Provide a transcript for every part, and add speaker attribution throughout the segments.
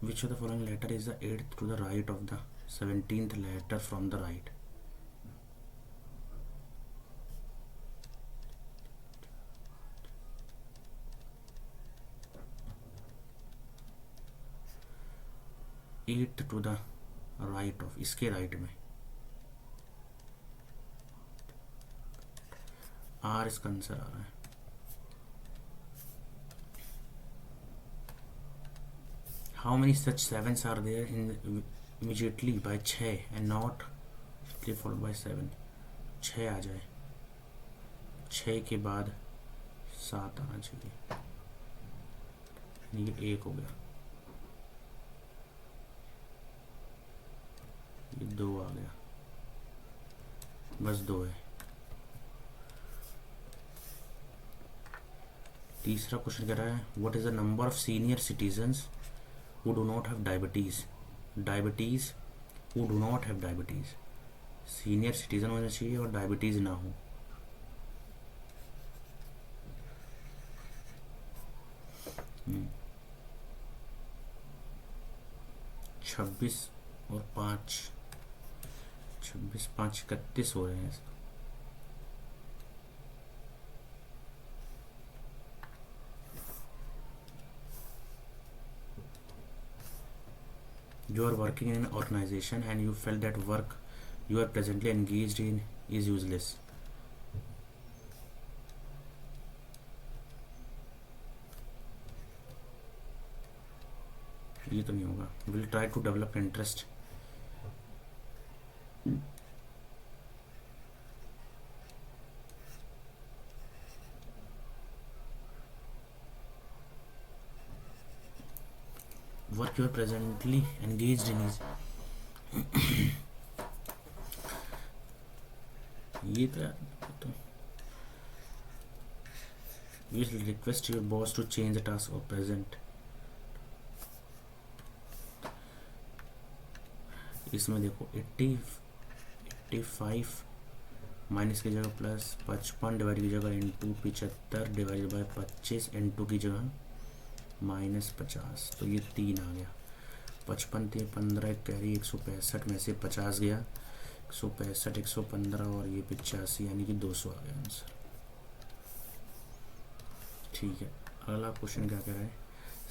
Speaker 1: Which of the following letter is the 8th to the right of the 17th letter from the right? Eighth to the right of, इसके right में R इसका answer आ रहा है. How many such sevens are there in immediately by 6 and not followed by 7? 6 आ जाए, 6 के बाद 7 आना चाहिए. ये 1 हो गया, ये 2 आ गया, बस 2 है. तीसरा क्वेश्चन कह रहा है what is the number of senior citizens who do not have diabetes who do not have diabetes. Senior citizen होना चाहिए और डायबिटीज ना हो. छब्बीस और 5, 26, 5, 31 हो रहे हैं. You are working in an organization and you felt that work you are presently engaged in is useless. ये तो नहीं होगा. Will try to develop interest. Work you are presently engaged in is ये तो you will request your boss to change the task of present. इसमें देखो 85 minus की जगह प्लस 55 डिवाइड की जगह इंटू 75 डिवाइड बाय 25 इंटू की जगह -50. तो ये 3 आ गया. 55 थे 15 कैरी 165 में से 50 गया. 165 115 और ये 85 यानी कि 200 आ गया आंसर. ठीक है. अगला क्वेश्चन क्या कह रहा है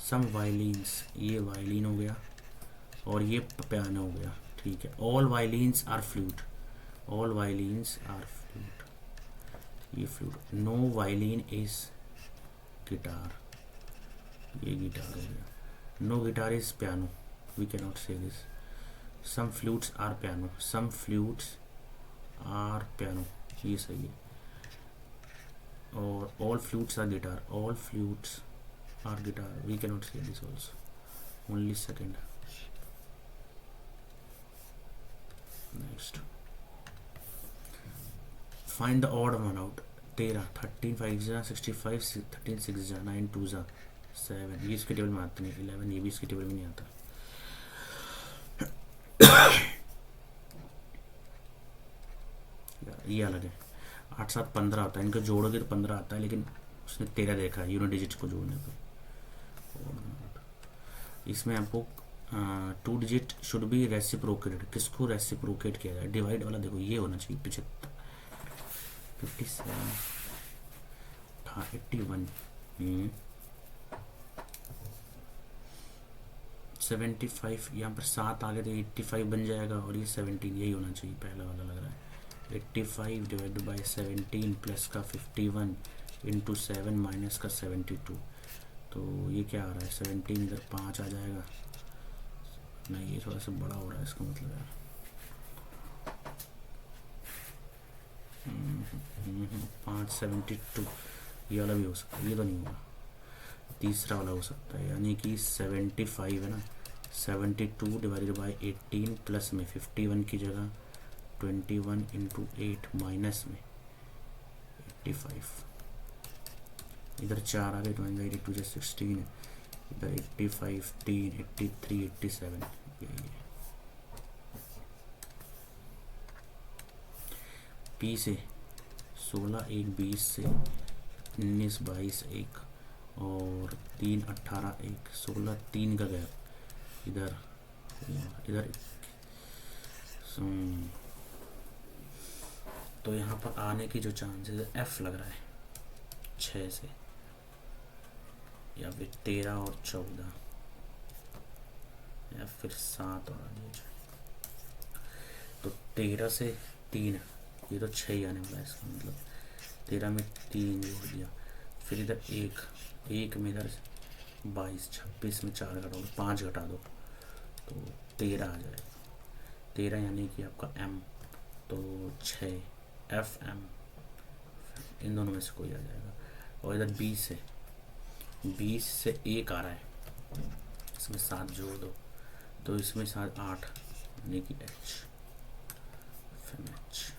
Speaker 1: सम वायलिन्स. ये वायलिन हो गया और ये पियानो हो गया. ठीक है. All violins are flute. All violins are flute. ये flute. No violin is guitar. ये गिटार हो गया. No guitar is piano. We can not say this. Some flutes are piano. Some flutes are piano. ये सही है. और all flutes are guitar. All flutes are guitar. We can not say this also. Only second. Next find the odd one out. 13 13 5 जा 65 13 6 जा 9 2 जा 7. ये इसके table में आता नहीं. 11 ये भी इसके टेबल में नहीं आता. ये अलग है. 8 7 15 आता है. इनको जोड़ोगे तो 15 आता है लेकिन उसने 13 देखा है यूनिट डिजिट को जोड़ने पे. इसमें आपको 2 डिजिट शुड बी रेसिप्रोकेटेड. किसको रेसिप्रोकेट किया जाए. डिवाइड वाला देखो ये होना चाहिए. 75 57 था 81 75. यहाँ पर 7 आ गए तो 85 बन जाएगा और ये 17. यही होना चाहिए. पहला वाला लग रहा है. 85 डिवाइड बाई 17 प्लस का 51 इंटू 7 माइनस का 72. तो ये क्या आ रहा है 17. इधर 5 आ जाएगा. नहीं ये थोड़ा सा बड़ा हो रहा है इसका मतलब यार. 572. ये वाला भी हो सकता है. ये तो नहीं होगा. तीसरा वाला हो सकता है यानी कि 75 है ना. 72 डिवाइडेड बाई 18 प्लस में 51 की जगह 21 इंटू 8 माइनस में 85. इधर 4 आ गए. 82 16. इधर 85 3 83 87. यही है. पी से 16 1 20 से 19 22 1 और 3 18 1 16 3 का गैप इधर इधर। तो यहाँ पर आने की जो चांसेस है एफ लग रहा है 6 से, या फिर 13 और 14, या फिर 7 और आ जाए। तो 13 से 3, ये तो 6 ही आने वाला है, इसका मतलब 13 में 3 जोड़ दिया, फिर इधर एक में इधर 22, 26 में 4 घटा दो, 5 घटा दो तो 13 आ जाएगा। 13 यानी कि आपका एम, तो 6 एफ एम, इन दोनों में से कोई आ जाएगा। और इधर 20 से 1 आ रहा है, इसमें 7 जोड़ दो तो इसमें 7 8, यानी कि एच, फिर H.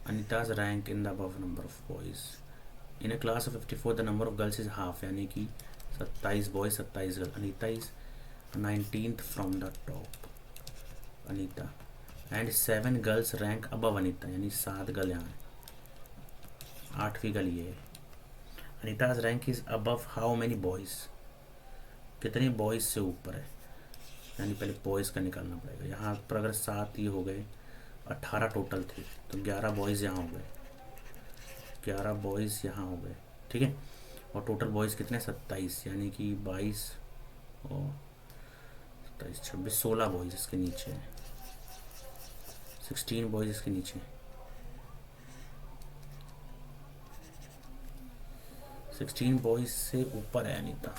Speaker 1: अनिता's rank in the above number of boys. In a class of 54 the number of girls is half, यानी कि 27 boys 27 girl. Anita is 19th from the top, Anita, and 7 girls rank above Anita, यानी 7 गर्ल यहाँ है, 8वीं girl ये है। Anita's rank is above how many boys, कितने boys से ऊपर है, यानी पहले बॉयज़ का निकालना पड़ेगा। यहाँ पर अगर 7 ये हो गए, 18 टोटल थे, तो 11 बॉयज़ यहाँ हो गए, 11 बॉयज़ यहाँ हो गए, ठीक है। और टोटल बॉयज़ कितने, 27, यानी कि 22 और 27 26 16 बॉयज़ इसके नीचे हैं, 16 बॉयज़ इसके नीचे, 16 बॉयज़ से ऊपर है Anita.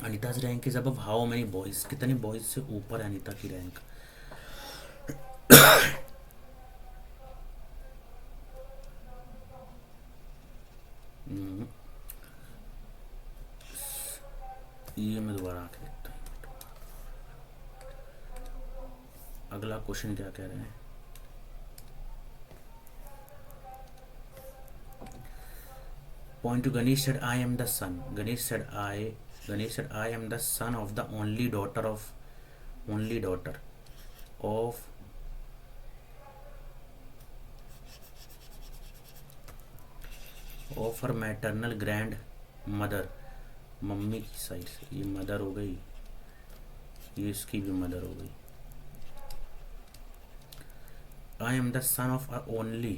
Speaker 1: Anita's rank is above how many boys, कितने बॉयज़ से ऊपर है अनीता की रैंक। ये मैं दोबारा आके देखता हूँ अगला क्वेश्चन क्या कह रहे हैं। Point to Ganesh said, I am the son. Ganesh said, I am the son of the only daughter of her maternal grandmother, mummy की साइड से, ये मदर हो गई, ये इसकी भी मदर हो गई। I am the son of a only,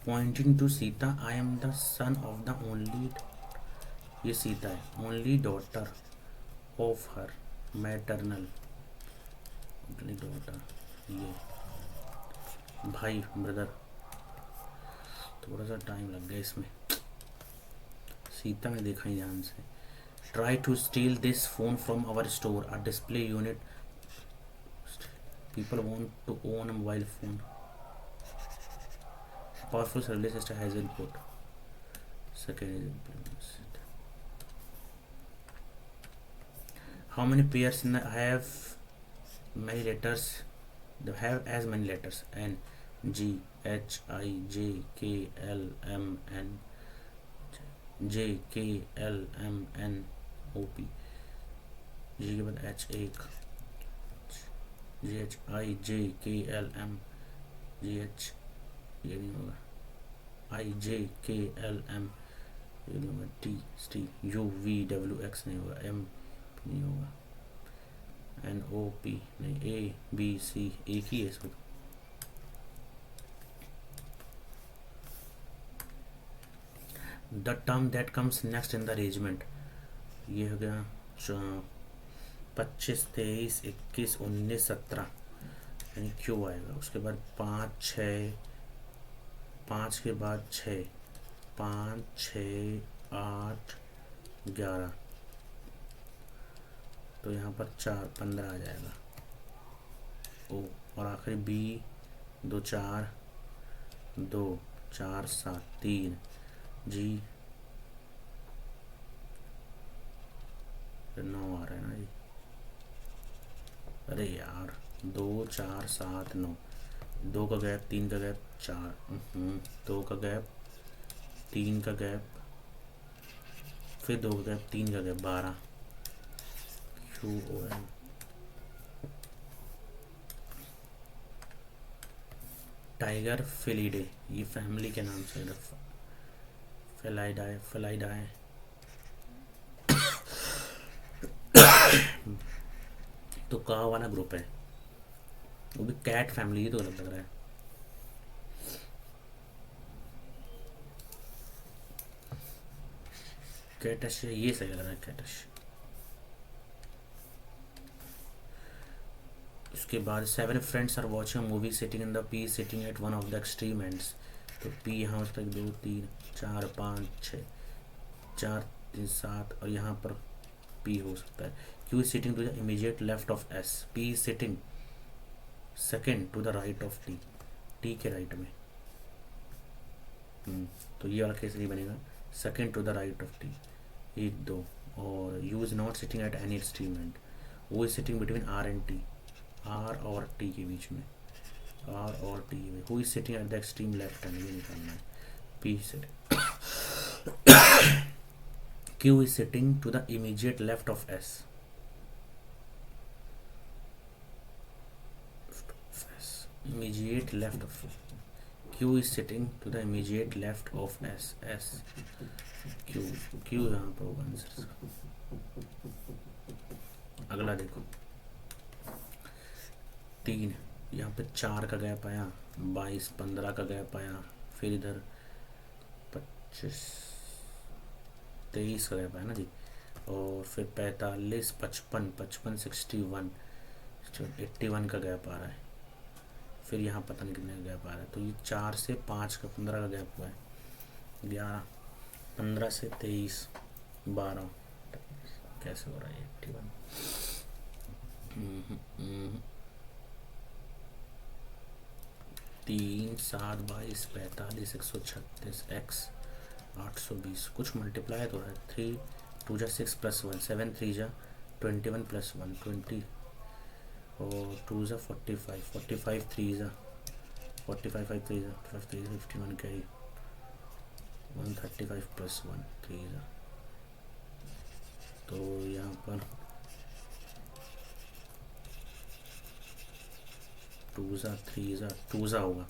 Speaker 1: pointing to Sita, I am the son of the only, ये सीता है, only daughter of her maternal, only daughter, ये भाई ब्रदर, थोड़ा सा टाइम लग गया इसमें, सीता में देखा ही ध्यान से। Try to steal this phone from our store, a display unit, people want to own a mobile phone, powerful surveillance system has been put, second is implemented. How many pairs in the have many letters, they have as many letters, N G H I J K L M N J K L M N O P, G के बाद H एक, G H I J K L M G H, ये नहीं होगा, I J K L M ये नहीं होगा, T U V W X नहीं होगा, M नहीं होगा, N O P नहीं, A B C एक ही है इसमें। The term that comes next in the arrangement, ये हो गया 25 23 21 19 17, यानी क्यू आएगा। उसके बाद 5 6, 5 के बाद 6, 5 6 8 11, तो यहाँ पर 4 15 आ जाएगा। ओ और आखिरी बी 2 4 2 4 7 3, जी 9 आ रहा है ना जी, अरे यार 2 4 7 9, 2 का गैप 3 का गैप 4, 2 का गैप 3 का गैप फिर 2 गया, 3 का गया 12, QOM। टाइगर फिलिडे, ये फैमिली के नाम से, फेलाइडाए, फेलाइडाए। तो का वाला ग्रुप है, वो भी कैट फैमिली ही तो गलत लग रहा है। कैटश, ये सही लग रहा है कैटश। उसके बाद 7 friends are watching movie sitting in the P sitting at one of the extreme ends. तो पी यहाँ उस तक 2 3 4 5 6, 4 3 7, और यहाँ पर पी हो सकता है। Q is sitting to the immediate left of S, P is sitting second to the right of T, T के राइट में। तो ये वाला केस नहीं बनेगा, second to the right of T, 1 2। और U is not sitting at any extreme end, वो इज sitting between R and T, R और टी के बीच में, आर और टी में। Who is sitting at the extreme left end, ये निकालना है। P sitting, Q is sitting to the immediate left of S, immediate left of Q is sitting to the immediate left of S, S Q, Q यहाँ पर होगा answer. अगला देखो 3, यहाँ पे 4 का गैप आया, 22 15 का गैप आया, फिर इधर 25 23 का गैप आया ना जी, और फिर 45 55 55 61 81 का गैप आ रहा है, फिर यहाँ पता नहीं कितने का गैप आ रहा है। तो ये 4 से 5 का 15 का गैप हुआ है, 11 15 से 23 12, कैसे हो रहा है 81। 3 7 22 45 136 x 820, कुछ मल्टीप्लाई तो है। 3 2 जा 6 + 1 7 3 जा 21 + 1 20, और 2 जा 45 45 3 जा 45 5 3 जा 5 3 51 कैरी 135 + 1 3 जा। तो यहाँ पर 2 जा 3 जा 2 जा होगा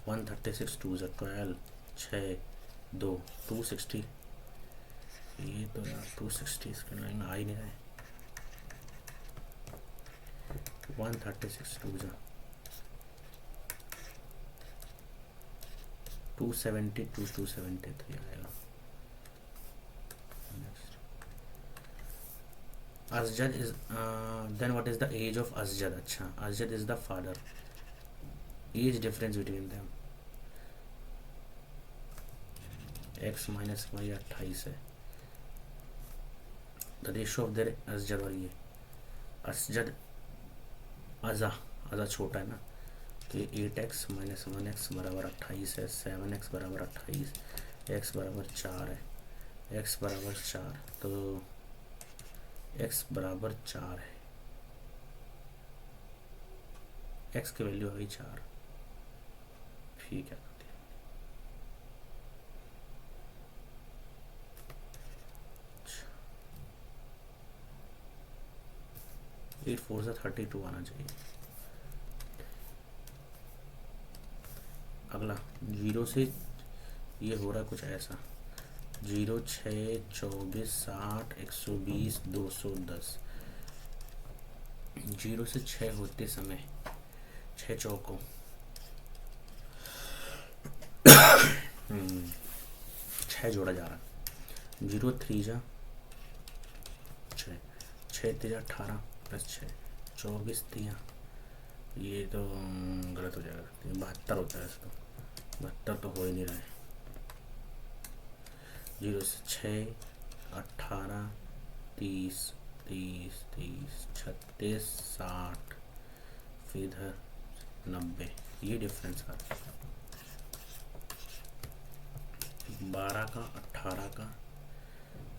Speaker 1: 136 2 जा 12 6 2 260, ये तो यार 260 इसके लाइन आ ही नहीं रहा है। 136 2 जा 272 273 आएगा। Asjad is then what is the age of Asjad? अच्छा, Asjad is the father. Age difference between them, x minus y 28 है। The ratio of their Asjad, और ये Asjad अज़ा छोटा है ना, तो ये 8x - 1x बराबर 28 है, 7x बराबर 28, x बराबर 4 है, x बराबर 4, तो x बराबर 4 है, x की वैल्यू आ गई 4, ठीक है। 8 4 से 32 आना चाहिए। अगला 0 से ये हो रहा है कुछ ऐसा, 0 6 24 60 120 210, 0 से 6 होते समय 6 चौकों 6 जोड़ा जा रहा है। 0 3 जा 6 6 3 18 + 6 24 3, ये तो गलत हो जाएगा, 72 होता है इसको, 72 तो हो ही नहीं रहा है। 0 से 6 18 30 30 30 36 60, फिर इधर 90, ये डिफरेंस आ रहा है। 12 का 18 का,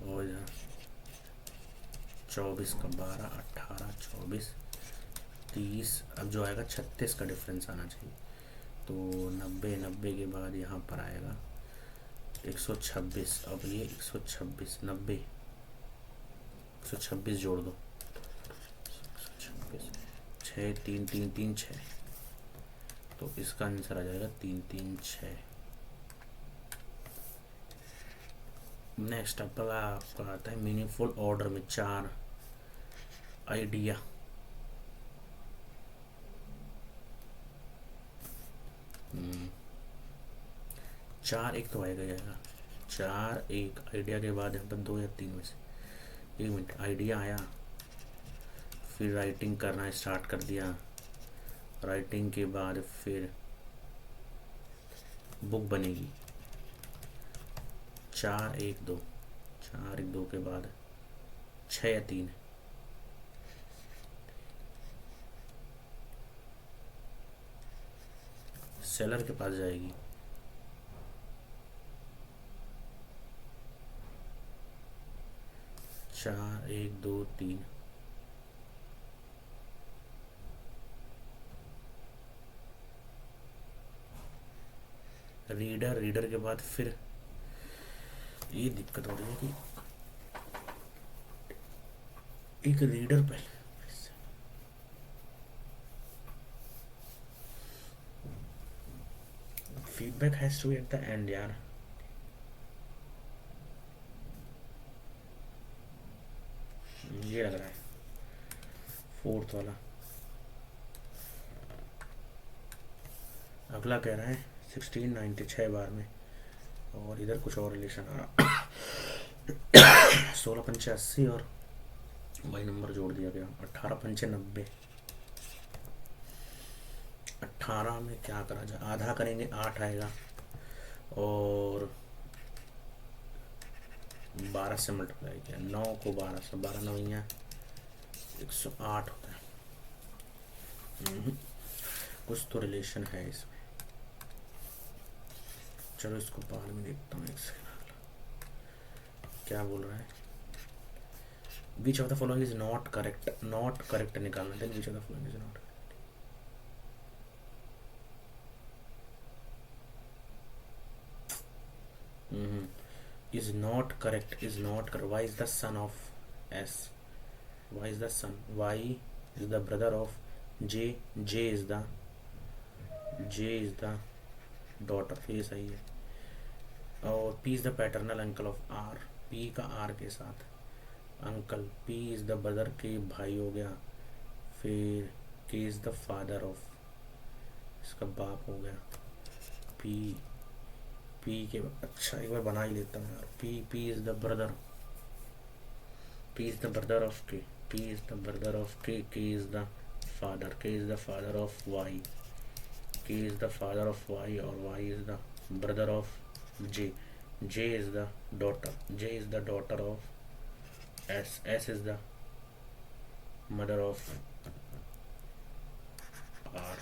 Speaker 1: और इधर 24 का 12 18 24 30, अब जो आएगा 36 का डिफरेंस आना चाहिए। तो 90 90 के बाद यहाँ पर आएगा 126, अब ये 126 90 126 जोड़ दो, 126, 6 3 3 3 6, तो इसका आंसर आ जाएगा 3 3 6। नेक्स्ट आपका आता है मीनिंगफुल ऑर्डर में 4 आइडिया। चार एक तो आएगा जाएगा, 4 1 आइडिया के बाद यहाँ पर 2 या 3 में से 1 मिनट। आइडिया आया, फिर राइटिंग करना स्टार्ट कर दिया, राइटिंग के बाद फिर बुक बनेगी। 4 1 2, 4 1 2 के बाद 6 या 3, सेलर के पास जाएगी। चार 1 2 3, रीडर, रीडर के बाद फिर ये दिक्कत हो रही है कि एक रीडर पहले, feedback has to be at the end यार। ये लग रहा है 4th वाला। अगला कह रहा है 1696 बार में, और इधर कुछ और रिलेशन आ रहा 16 पंचे 80 और वही नंबर जोड़ दिया गया 18 पंचे 90। 18 में क्या करा जाए, आधा करेंगे 8 आएगा, और 12 से मल्टीप्लाई किया, 9 को 12 से, 12 9 108 होता है। कुछ तो रिलेशन है इसमें। चलो इसको बाद में देखता हूँ, एक सेकंड। क्या बोल रहा है, which of the following is not correct, not correct निकालना है, which of the following is not. Is not correct, is not correct. Y is the son of S, Y is the son, Y is the brother of J, J is the daughter, ये सही है। और P is the paternal uncle of R, P का R के साथ uncle, P is the brother के भाई हो गया, फिर K is the father of, इसका बाप हो गया। P के, अच्छा एक बार बना ही लेता हूँ यार। P is the brother, P is the brother of K, P is the brother of K, K is the father, K is the father of Y, K is the father of Y, और Y is the brother of J, J is the daughter, J is the daughter of S, S is the mother of R,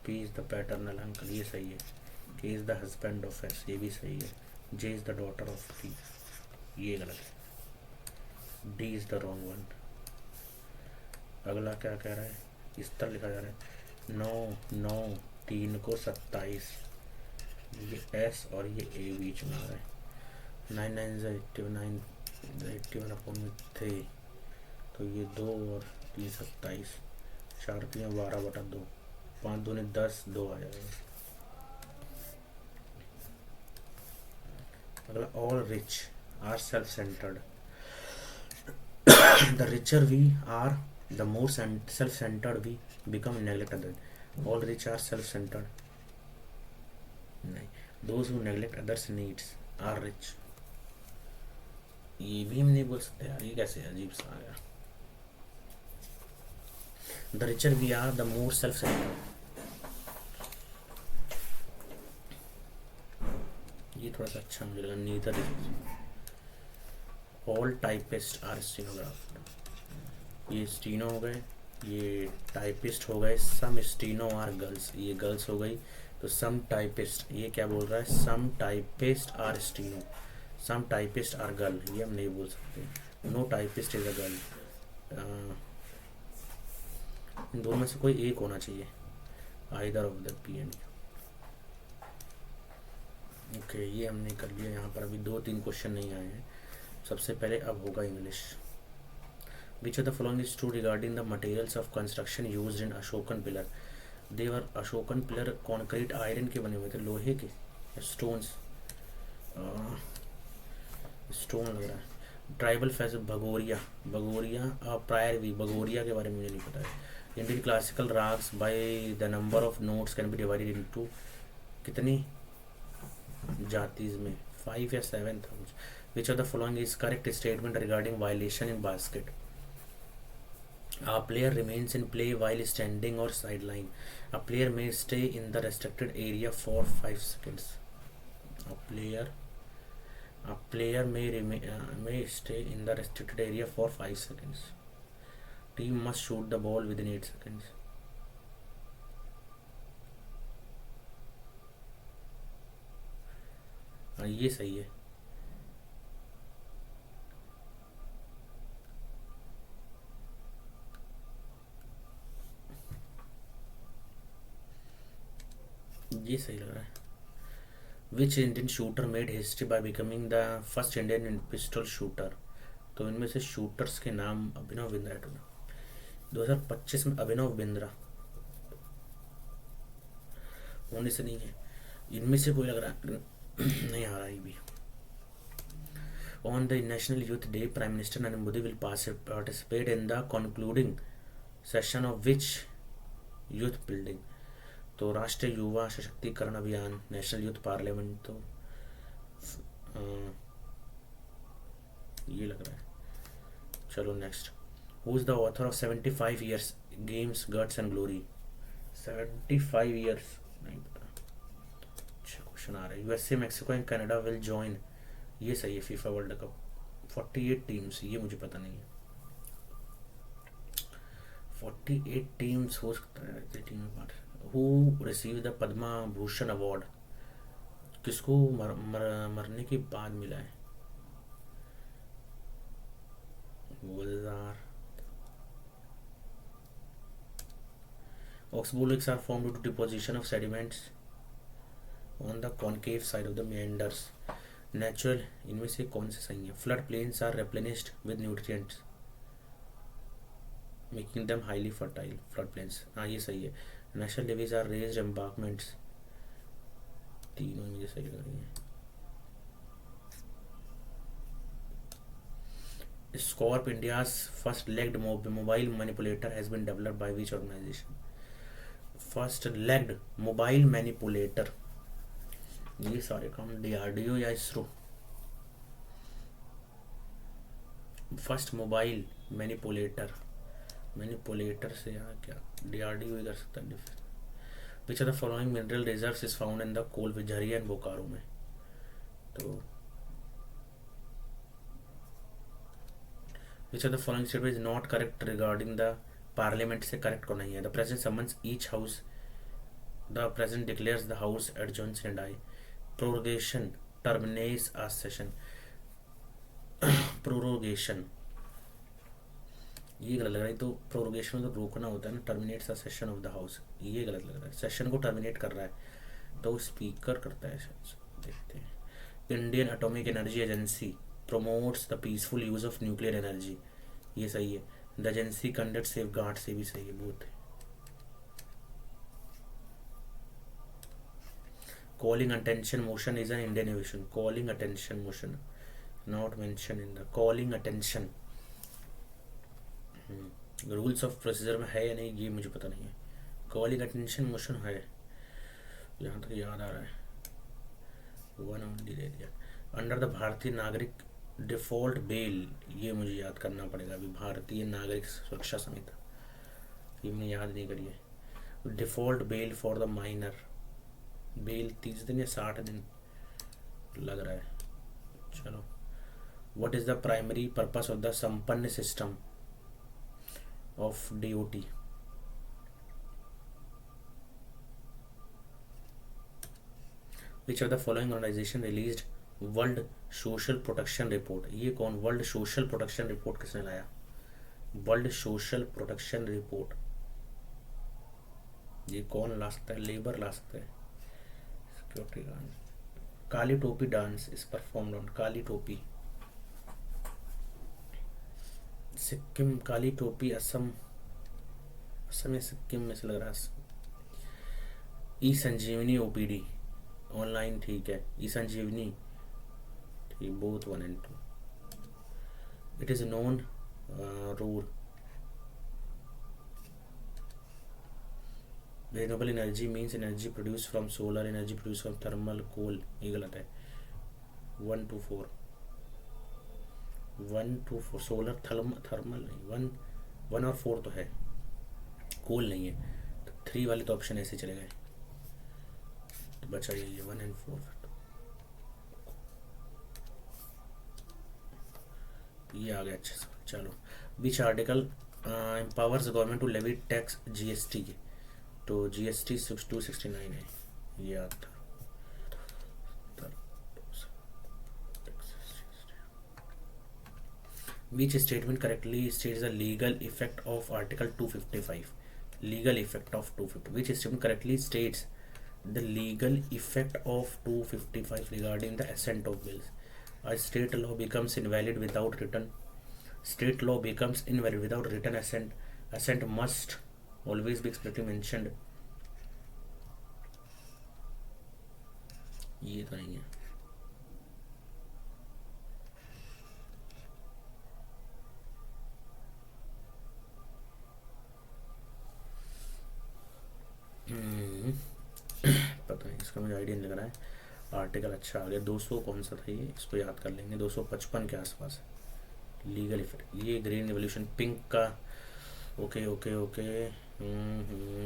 Speaker 1: P is the paternal uncle, ये सही है। K is the husband of S, ये भी सही है। J is the daughter of P, ये गलत है। D is the wrong one। अगला क्या कह रहा है, इस तरह लिखा जा रहा है 9 9 3 को 27, ये S और ये A बीच में आ रहा है। 9 9 89, 81 अपॉन 3, तो ये 2 और 3 27, 4 3 12/2, 5 2 10, 2 आ जाएगा। अगला all rich are self centred, the richer we are the more self centred we become neglect other. All rich are self centred नहीं, those who neglect others needs are rich. ये भी हम नहीं बोल सकते यार, ये कैसे अजीब सा आ गया। The richer we are the more self centered, ये थोड़ा सा अच्छा मुझे लगा। Neither all typist are stenographer, ये स्टीनो हो गए, ये टाइपिस्ट हो गए। सम स्टीनो आर गर्ल्स, ये गर्ल्स हो गई, तो सम टाइपिस्ट, ये क्या बोल रहा है, some typist are steno, some typist are girl, ये हम नहीं बोल सकते। No typist is a girl, इन दोनों में से कोई एक होना चाहिए, either of the P and. Okay, ये हमने कर लिया। यहाँ पर अभी 2-3 क्वेश्चन नहीं आए हैं। सबसे पहले अब होगा English. Which of the following is true regarding the materials of construction used in Ashokan pillar? Their Ashokan pillar concrete iron के बने हुए थे, लोहे के, स्टोन्स, स्टोन लग रहा है। Tribal festival Bhagoria, Bhagoria prior भी, भगोरिया के बारे में मुझे नहीं पता है। Indian classical ragas by the number of notes can be divided into कितनी जातीज में, 5 या 7 था मुझे। विच of the following is correct statement regarding violation in basket? A player remains in play while standing or sideline. A player may stay in the restricted area for 5 seconds. A player may stay in the restricted area for 5 seconds. Team must shoot the ball within 8 seconds. ये सही है। ये सही लग रहा है। Which Indian shooter made history by becoming the first Indian pistol shooter? तो इनमें से शूटर्स के नाम अभिनव बिंद्रा 2025 में, अभिनव बिंद्रा होने से नहीं है, इनमें से कोई लग रहा है नहीं आ रहा है भी। On the national youth day prime minister Narendra Modi will participate in the concluding session of which youth building? तो राष्ट्रीय युवा सशक्तिकरण अभियान, नेशनल यूथ पार्लियामेंट, तो ये लग रहा है। चलो next. Who is the author of 75 years games guts and glory? 75 years नहीं पता। अच्छा क्वेश्चन आ रहा है। USA, Mexico and Canada will join, ये सही है, फीफा वर्ल्ड कप। 48 टीम्स, ये मुझे पता नहीं है। 48 टीम्स हो सकता है टीम में part. Who receive the Padma Bhushan award? किसको मरने के बाद मिला है? गुलजार। Oxbolex are formed due to deposition of sediments on the concave side of the meanders. Natural, इनमें से कौन से सही है? Flood plains are replenished with nutrients, making them highly fertile. Flood plains, हाँ ये सही है। Natural levees are raised embankments, तीनों मुझे सही लग रही है। Scorp, India's first legged mobile manipulator, has been developed by which organization? First legged mobile manipulator, ये सारे काम डीआरडीओ या ISRO? First mobile manipulator, manipulator से यहाँ क्या डीआरडीओ ही कर सकता है। Which of the following mineral reserves is found in the coal Jharia and Bokaro में? तो which of the following statement is not correct regarding the parliament से करेक्ट को नहीं है? The president summons each house, the president declares the house adjourns and I, prorogation terminates a session, prorogation ये गलत लग रहा है। तो प्रोरोगेशन में तो रोकना होता है ना, terminates a session of the house, ये गलत लग रहा है। सेशन को टर्मिनेट कर रहा है तो स्पीकर करता है शायद, देखते हैं। Indian atomic energy agency promotes the peaceful use of nuclear energy, ये सही है। The agency conduct safe guard से भी सही है, बहुत है। Calling attention motion is an Indian innovation? Calling attention motion not mention in the calling attention. Rules of procedure में है या नहीं ये मुझे पता नहीं है। कॉलिंग अटेंशन मोशन है, यहाँ तक याद आ रहा है, वन ओनली दे दिया। अंडर द भारतीय नागरिक डिफॉल्ट बेल, ये मुझे याद करना पड़ेगा अभी। भारतीय नागरिक सुरक्षा समिति, ये मैंने याद नहीं करी है। Default bail for the minor, bail 30 दिन या 60 दिन लग रहा है। चलो, what is the primary purpose of the Sampann system of DOT? Which of the following organization released world social protection report? ये कौन, वर्ल्ड सोशल प्रोटेक्शन रिपोर्ट किसने लाया? वर्ल्ड सोशल प्रोटेक्शन रिपोर्ट ये कौन ला सकता है? लेबर ला सकता है। Security guard. Kali Topi dance is performed on, Kali Topi Sikkim, काली टोपी असम, असम या सिक्किम में से लग रहा है। ई संजीवनी ओपीडी ऑनलाइन, ठीक है। ई संजीवनी, ठीक, both 1 and 2। It is non rule. Renewable energy means energy produce from solar, energy produce from thermal coal, ये गलत है। 1 to 4, 1 to 4 सोलर, थर्मल नहीं, 1 और 4 तो है, कोल नहीं है, तो 3 वाले तो ऑप्शन ऐसे चले गए, तो बचा ये 1 and 4। ये आ गया अच्छे से। चलो, which article empowers government to levy tax GST के, तो जीएसटी 6269 है, ये याद था। Which statement correctly states the legal effect of Article 255? Legal effect of 250. Which statement correctly states the legal effect of 255 regarding the assent of bills? A state law becomes invalid without written. State law becomes invalid without written assent. Assent must always be explicitly mentioned. ये तो नहीं है। पता नहीं, इसका मुझे idea नहीं लग रहा है। आर्टिकल अच्छा आ गया। 200 कौन सा था ये, इसको याद कर लेंगे, 255 के आसपास। लीगल इफेक्ट, ये ग्रीन रिवोल्यूशन, पिंक का, okay okay okay.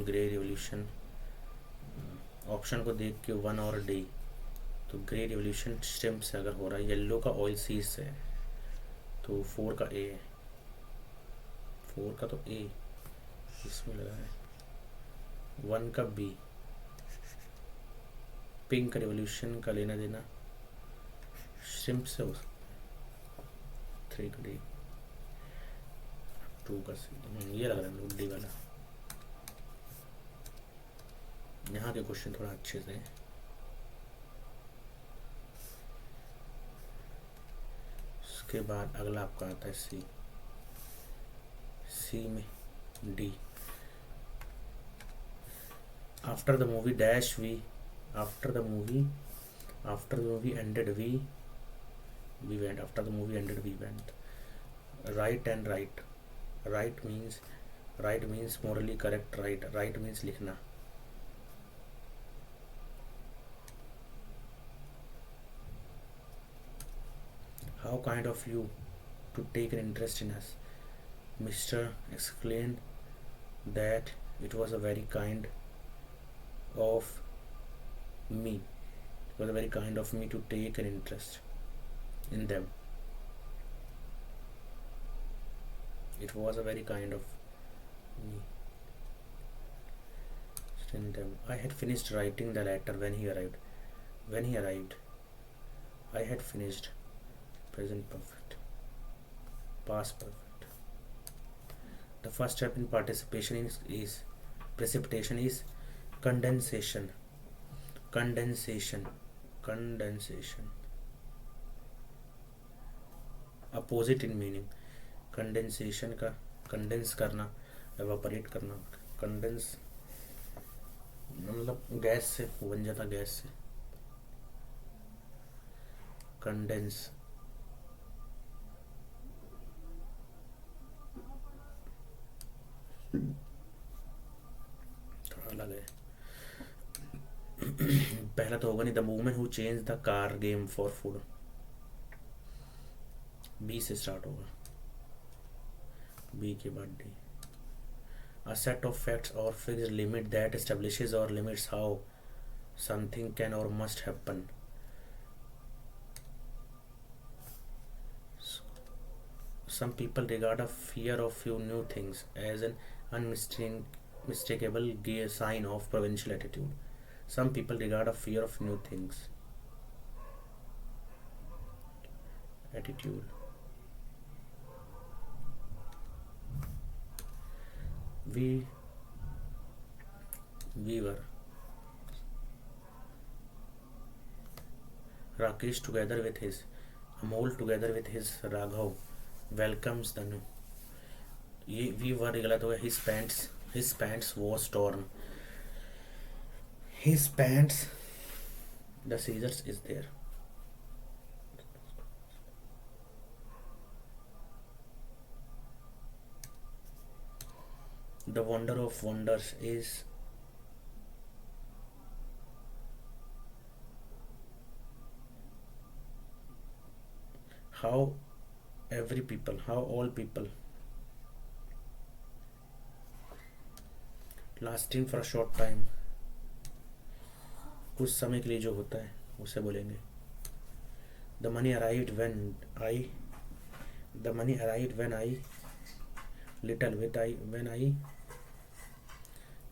Speaker 1: Grey revolution, option को देख के 1 और डी, तो ग्रे रिवोल्यूशन स्टेम से अगर हो रहा है, येलो का ऑयल सीज से है, तो 4 का ए है, 4 का तो ए इसमें लगा है, 1 का बी, पिंक रिवोल्यूशन का लेना देना श्रिम्प से हो सकता है, 3 का डी, 2 का सी, ये लग रहा है डी वाला। यहाँ के क्वेश्चन थोड़ा अच्छे से। उसके बाद अगला आपका आता है सी, सी में D. After the movie dash V, after the movie ended we went, after the movie ended we went। right and right, right means morally correct, right means लिखना। how kind of you to take an interest in us, Mr. explained that it was a very kind of me, it was very kind of me to take an interest in them, it was a very kind of me in them। I had finished writing the letter when he arrived, I had finished, present perfect, past perfect। the first step in participation is precipitation is condensation, opposite in meaning. Condensation का condense करना, evaporate करना, condense मतलब gas से बन जाता, gas से condense. थोड़ा अलग है। पहला तो होगा नहीं, the woman who change the car game for food, B से स्टार्ट होगा, बी के बाद D. A set of facts or fixed limit that establishes or limits how something can or must happen. Some people regard a fear of few new things as an unmistakable sign of provincial attitude. Some people regard a fear of new things attitude। Weaver, Rakesh together with his Amol together with his Raghav welcomes the new ये we word गलत हो गया. His pants was torn. His pants, the scissors is there. The wonder of wonders is how how all people lasting for a short time, कुछ समय के लिए जो होता है उसे बोलेंगे. The money arrived when I little with I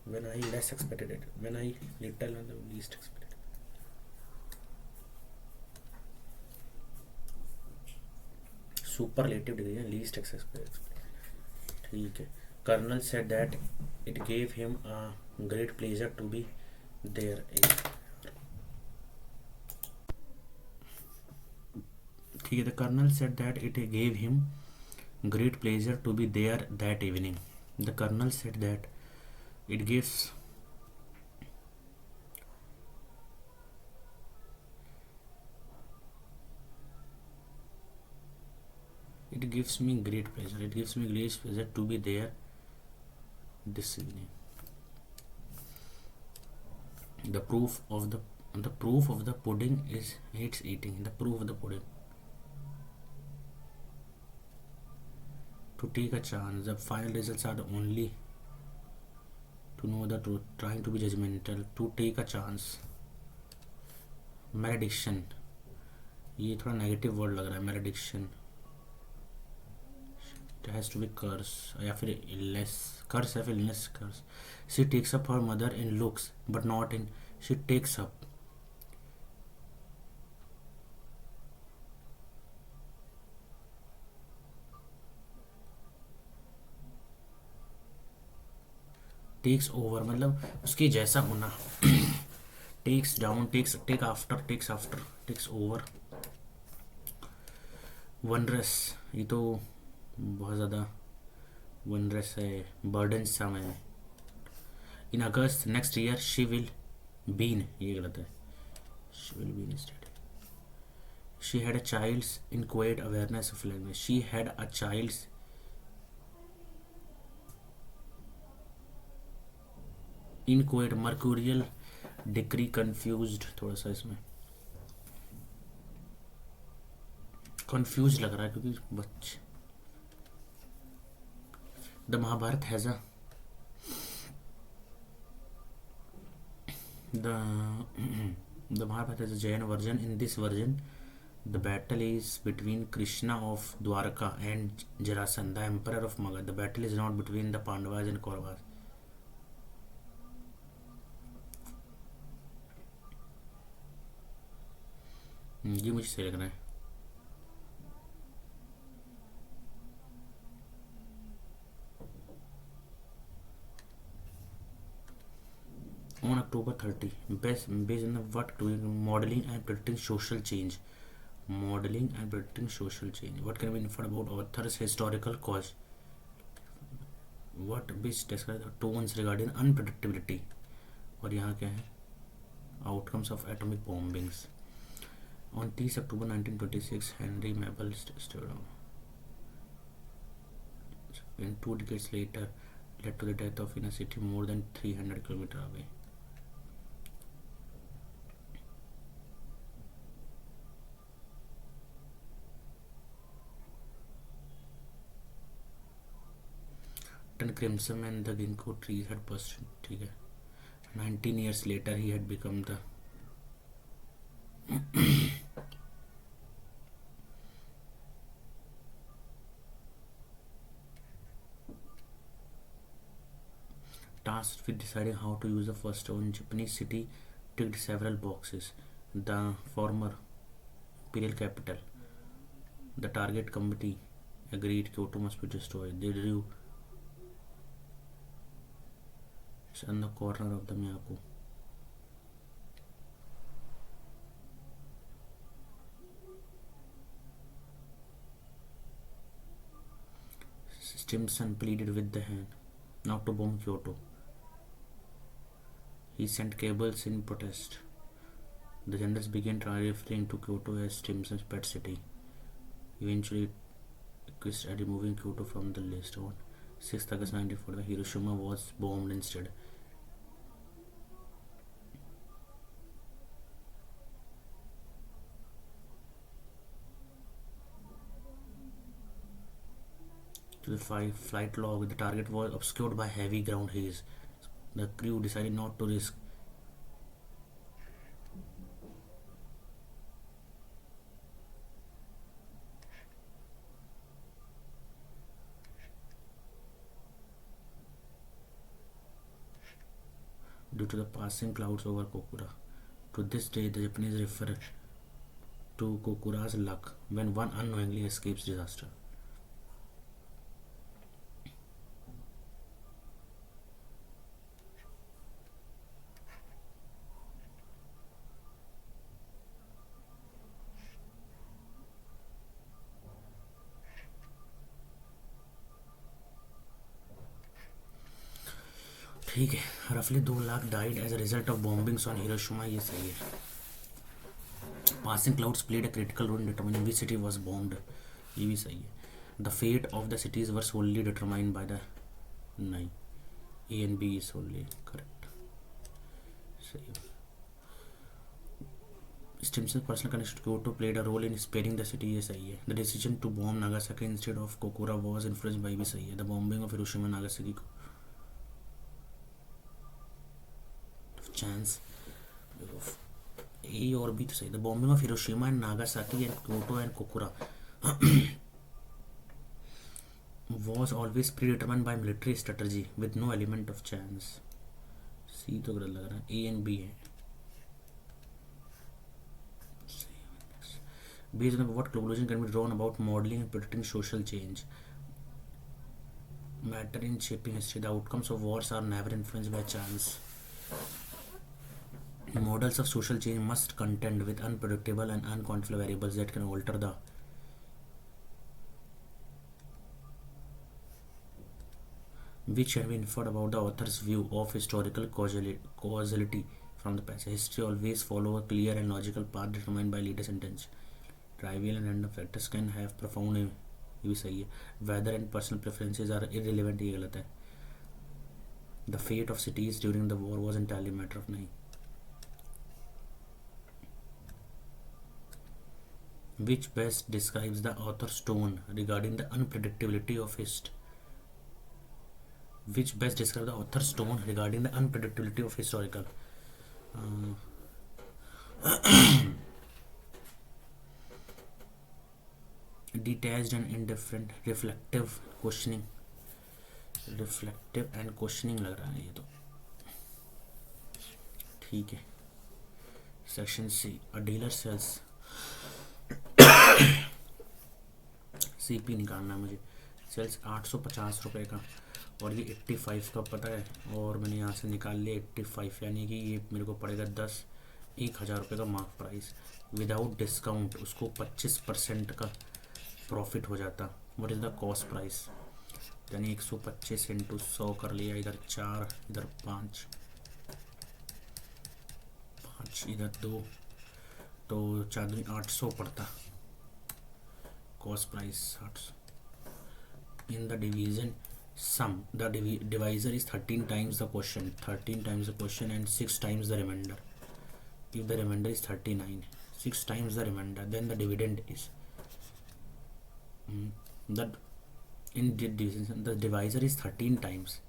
Speaker 1: when I less expected it, when I little and the least expected. Superlative degree है, लीस्ट एक्सपेक्टेड. ठीक है. Colonel said that it gave him a great pleasure to be there. ठीक है. The colonel said that it gave him great pleasure to be there that evening. The colonel said that it gives me great pleasure. It gives me great pleasure to be there this evening. The proof of the pudding is its eating. The proof of the pudding. To take a chance. The final results are the only to know the truth. Trying to be judgmental. To take a chance. Malediction. ये थोड़ा negative word लग रहा है. malediction. It has to be curse या फिर illness. Curse या फिर illness. Curse. She takes up her mother in looks but not in. She takes up. Takes over मतलब उसके जैसा होना. Takes down, take after, takes over. Onerous, ये तो बहुत ज़्यादा वनरस है, बर्डन सम है. In August next year she will been, ये गलत है. She will been instead. She had a child's inquired awareness of language. She had a child's inquired. Mercurial decree confused, थोड़ा सा इसमें कंफ्यूज लग रहा है क्योंकि बच्चे. The Mahabharata has a the Mahabharata has a Jain version. In this version, the battle is between Krishna of Dwarka and Jarasandha, the emperor of Magad. The battle is not between the Pandavas and Kauravas. ये मुझे सही लग रहा है. On October 30, based on the work doing modeling and predicting social change. Modeling and predicting social change. What can be inferred about author's historical cause? What which describes the tones regarding unpredictability. और यहाँ क्या है? Outcomes of atomic bombings. On 30 October 1926, Henry Mabel stood down. And 2 decades later, led to the death of in a city more than 300 kilometers away. Crimson and the ginkgo trees had burst. ठीक है. 19 years later, he had become the tasked with deciding how to use the first stone. Japanese city ticked several boxes. The former imperial capital. The target committee agreed Kyoto must be destroyed. They drew on the corner of the Miyako. Stimson pleaded with the hand not to bomb Kyoto. He sent cables in protest. The generals began referring to Kyoto as Stimson's pet city. Eventually, acquiesced at removing Kyoto from the list. On 6th August 1945, Hiroshima was bombed instead. To the flight log, the target was obscured by heavy ground haze. The crew decided not to risk due to the passing clouds over Kokura. To this day, the Japanese refer to Kokura's luck when one unknowingly escapes disaster. ठीक है, रफली 2 lakh died as a result of bombings on Hiroshima, ये सही है. Passing clouds played a critical role in determining which city was bombed, ये भी सही है. The fate of the cities were solely determined by the, नहीं, A and B is solely correct, सही है. Stimson's personal connection to Kyoto played a role in sparing the city, ये सही है. The decision to bomb Nagasaki instead of Kokura was influenced by, भी सही है. The bombing of Hiroshima and Nagasaki को chance A और B तो सही. The bombing of Hiroshima and Nagasaki and Kyoto and Kokura was always predetermined by military strategy with no element of chance. C तो गलत लग रहा है, A and B है. Based on what conclusion can be drawn about modeling and predicting social change? Matter in shaping history. The outcomes of wars are never influenced by chance. Models of social change must contend with unpredictable and unquantifiable variables that can alter the which can be inferred about the author's view of historical causality from the past. History always follow a clear and logical path determined by leaders' intention. Trivial and random factors can have profound, ये भी सही है. Weather and personal preferences are irrelevant, ये गलत है. The fate of cities during the war was entirely a matter of, नहीं. Which best describes the author's tone regarding the unpredictability of history? Which best describes the author's tone regarding the unpredictability of historical? Detached and indifferent, reflective and questioning लग रहा है ये तो. ठीक है. Section C, a dealer sells CP निकालना है मुझे. सेल्स 850 रुपये का और ये 85 का पता है, और मैंने यहाँ से निकाल लिया 85, यानी कि ये मेरे को पड़ेगा 1,000 रुपये का मार्क प्राइस. विदाउट डिस्काउंट उसको 25% का प्रॉफिट हो जाता. What is the cost price, यानी 125 इंटू 100 कर लिया, इधर 4, इधर 5, इधर 2, तो 4 दूनी 800 पड़ता cost price 800. In the division sum, the divisor is 13 times the quotient, and 6 times the remainder. If the remainder is 39, 6 times the remainder, then the dividend is that in division the divisor is 13 times.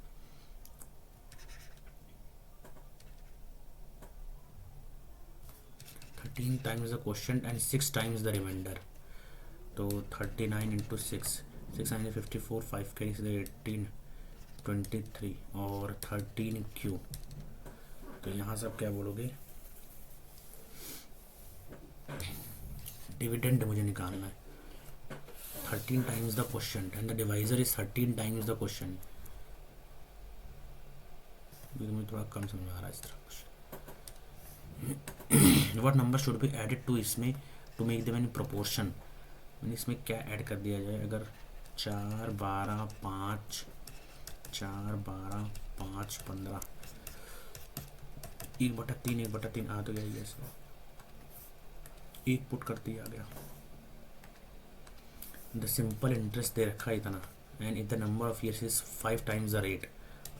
Speaker 1: The quotient and 6 times the remainder. So 39 into 6, 654, 5 carries the 18, 23 और 13 Q. तो यहाँ सब क्या बोलोगे, dividend मुझे निकालना है. 13 times the quotient and the divisor is 13 times the quotient. मुझे थोड़ा कम समझ आ रहा है इस तरह question. What number should be added to इसमें to make them in proportion. इसमें क्या ऐड कर दिया जाए, अगर 4 12 5, 4 12 5 15, 1/3 1/3 आ तो गया ये इसका, एक पुट कर दिया गया। द सिंपल इंटरेस्ट दे रखा है इतना, and if the number of years is 5 times the rate,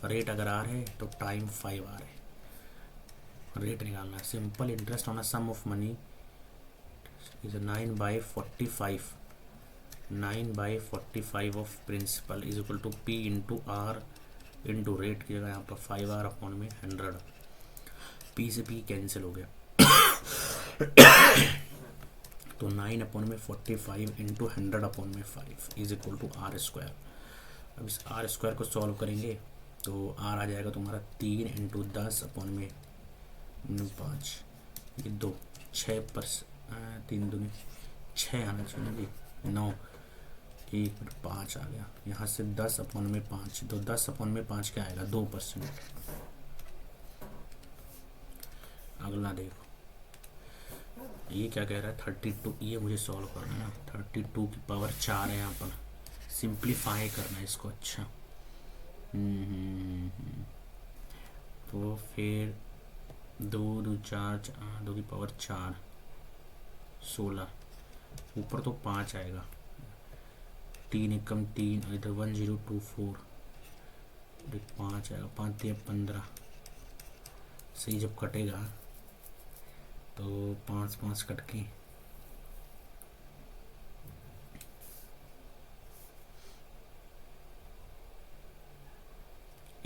Speaker 1: rate अगर आर है तो टाइम 5 आर है, रेट निकालना है। Simple interest on a sum of money is 9/45, 9/45 of principal is equal to P into R into rate की जगह यहाँ पर 5R अपॉन में 100, पी से पी कैंसिल हो गया तो 9/45 इंटू 100 अपॉन में 5 इज इक्वल टू R²। अब इस R² को सॉल्व करेंगे तो R आ जाएगा तुम्हारा 3 इंटू 10 अपॉन में 5, ये 2 6 पर 3 दूनी 6 आना चाहिए जी, 9 1 5 आ गया, यहाँ से 10 अपॉन में 5, तो 10 अपॉन में 5 क्या आएगा 2%। अगला देखो ये क्या कह रहा है 32, ये मुझे सॉल्व करना है ना, 32 की पावर 4 है यहाँ पर, सिंप्लीफाई करना है इसको। अच्छा तो फिर 2 2 4 2 की पावर 4 16, ऊपर तो 5 आएगा, 3 एकम 3, इधर 1024, 5 आएगा, 5 3 15, सही जब कटेगा तो 5 5 कट के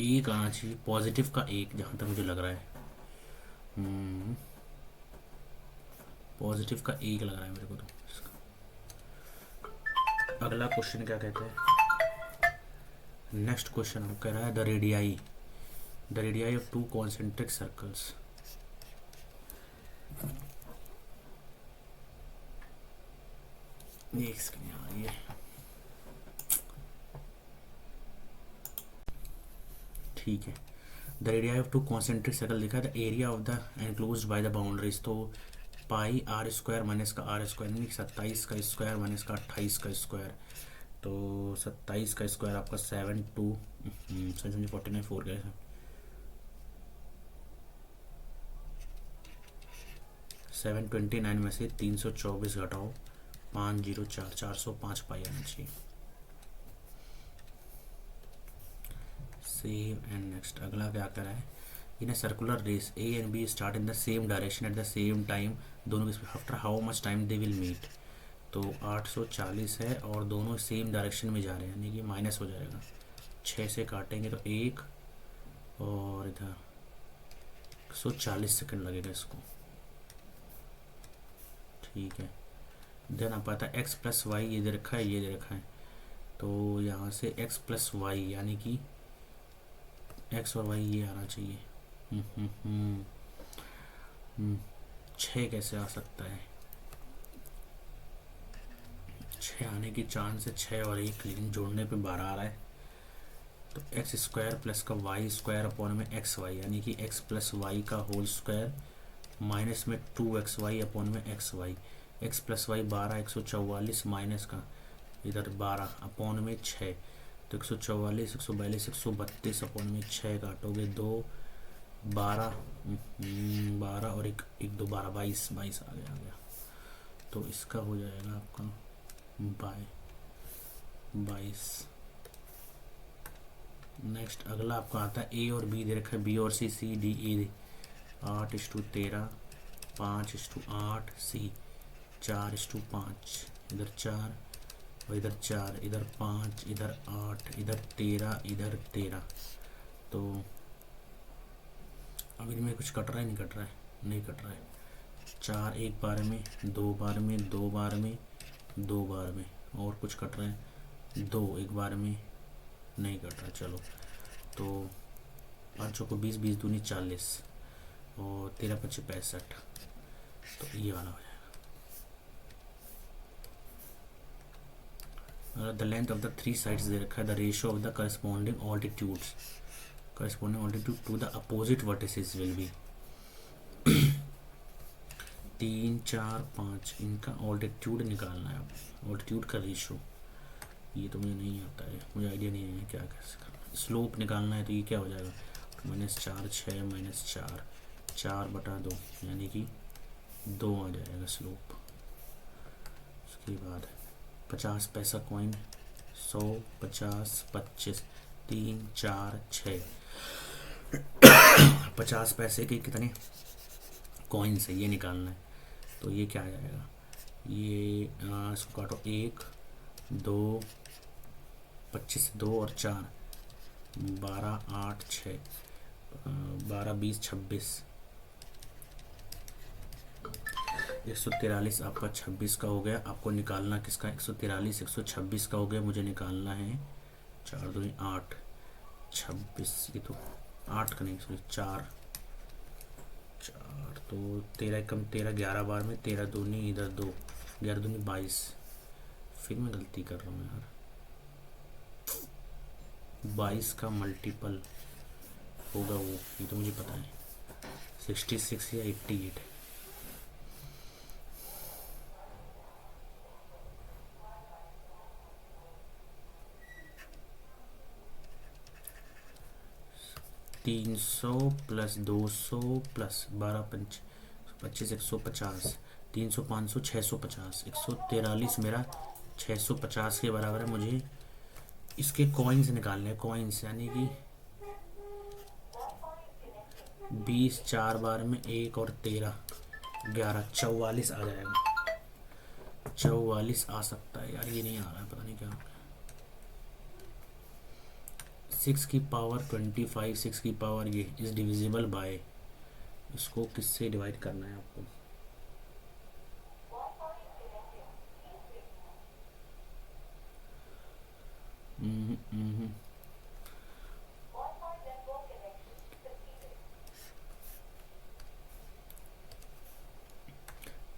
Speaker 1: एक आना चाहिए, पॉजिटिव का एक, जहाँ तक मुझे लग रहा है पॉजिटिव का एक लग रहा है मेरे को तो। अगला क्वेश्चन क्या कहते हैं, नेक्स्ट क्वेश्चन हम कह रहा है the radii of 2 concentric circles. एक सेकंड यार, ये ठीक है, the radii of 2 concentric circle लिखा है, the area of the enclosed by the boundaries, तो पाई R² माइनस का R² यानी 27 का स्क्वायर माइनस का 28 का स्क्वायर, तो 27 का स्क्वायर आपका 7 2 49 4 गया है, 729 में से 324 घटाओ 504, 405 पाई आना चाहिए। Save and next. अगला क्या कर रहा है, in a circular race A and B start in the same direction at the same time, दोनों के after how much time they will meet, तो 840 है और दोनों सेम डायरेक्शन में जा रहे हैं, यानी कि माइनस हो जाएगा, 6 से काटेंगे तो 1 और इधर 140 सेकंड लगेगा इसको, ठीक है। देन आप आता है एक्स प्लस वाई, ये दे रखा है ये दे रखा है, तो यहाँ से एक्स प्लस वाई यानी कि एक्स और वाई ये आना चाहिए। 6 कैसे आ सकता है, 6 आने की चांस है 6 और 1, लेकिन जोड़ने पे 12 आ रहा है, तो एक्स स्क्वायर प्लस का वाई स्क्वायर अपॉन में एक्स वाई यानी कि एक्स प्लस वाई का होल स्क्वायर माइनस में 2xy अपॉन में x y, x plus y 12 144 minus का इधर 12 अपॉन में 6, तो 144 142 132 अपॉन में 6 काटोगे 2 12 12 और एक 2 12 22 आ गया, तो इसका हो जाएगा आपका 22। नेक्स्ट अगला आपका आता है ए और बी दे रखा है, बी और सी सी डी ए 8:13 5:8 सी 4:5, इधर 4 और इधर 4, इधर 5 इधर 8 इधर 13 इधर 13, तो अब इनमें कुछ कट रहा है नहीं कट रहा है, नहीं कट रहा है, 4 एक बार में 2 बार में 2 बार में 2 बार में, और कुछ कट रहा है 2 एक बार में नहीं कट रहा। चलो तो 5 को 20 20 दूनी 40 और 13 5 65, तो ये वाला हो जाएगा। The length of the 3 sides दे रखा है, the ratio of the corresponding altitudes to the opposite vertices will be 3 4 5, इनका ऑल्टीट्यूड निकालना है, ऑल्टीट्यूड का रेशियो ये तो मुझे नहीं आता है, मुझे आइडिया नहीं है क्या कैसे स्लोप निकालना है। तो ये क्या हो जाएगा, -4 6 -4 4/2 यानी कि 2 आ जाएगा स्लोप। उसके बाद 50 पैसा कॉइन, 100 50 25 3 4 6 50 पैसे के कितने कॉइन्स है ये निकालना है। तो ये क्या आ जाएगा, ये इसको काटो 1 2 25 2 और 4 12 8 6 12 20 26 143 आपका 26 का हो गया। आपको निकालना किसका, 143 126 का हो गया, मुझे निकालना है 4 2 8 26, ये तो 8 का नहीं सॉरी 4 4 तो 13 कम 13 11 बार में 13 दूनी इधर 2 11 दूनी 22। फिर मैं गलती कर रहा हूँ यार, 22 का मल्टीपल होगा वो, ये तो मुझे पता है 66 या 88। तीन 300 प्लस 200 प्लस 12 25 150 300 500 650 143 मेरा 650 के बराबर है। मुझे इसके कॉइन्स निकालने हैं, कॉइन्स यानी कि 20 4 बार में 1 और 13 11 44 आ जाएगा। 44 आ सकता है यार, ये नहीं आ रहा है पता नहीं क्या। 6 की पावर 25 6 की पावर ये इज डिविजिबल बाय, इसको किससे डिवाइड करना है आपको,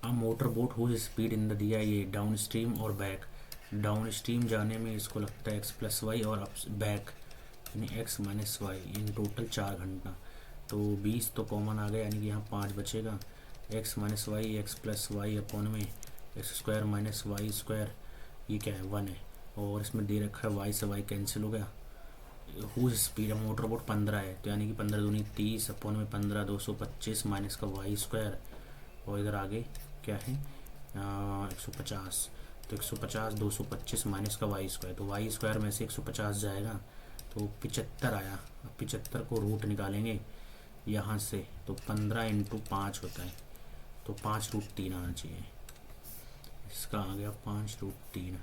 Speaker 1: a motor boat whose speed in the दिया ये डाउन स्ट्रीम और बैक। डाउन स्ट्रीम जाने में इसको लगता है x+y और अप बैक यानी x - y, इन टोटल 4 घंटा। तो 20 तो कॉमन आ गया यानी कि यहाँ 5 बचेगा, x - y x+y अपॉन में x² - y², ये क्या है 1 है। और इसमें दे रखा है y से y कैंसिल हो गया। हुज स्पीड मोटर बोट 15 है तो यानी कि 15 दूनी 30 अपॉन में 15 225 माइनस का y²। और इधर आगे क्या है 150, तो 150 225 माइनस का y², तो y² में से 150 जाएगा तो 75 आया। अब 75 को रूट निकालेंगे यहाँ से, तो 15 × 5 होता है, तो 5√3 आना चाहिए। इसका आ गया 5√3।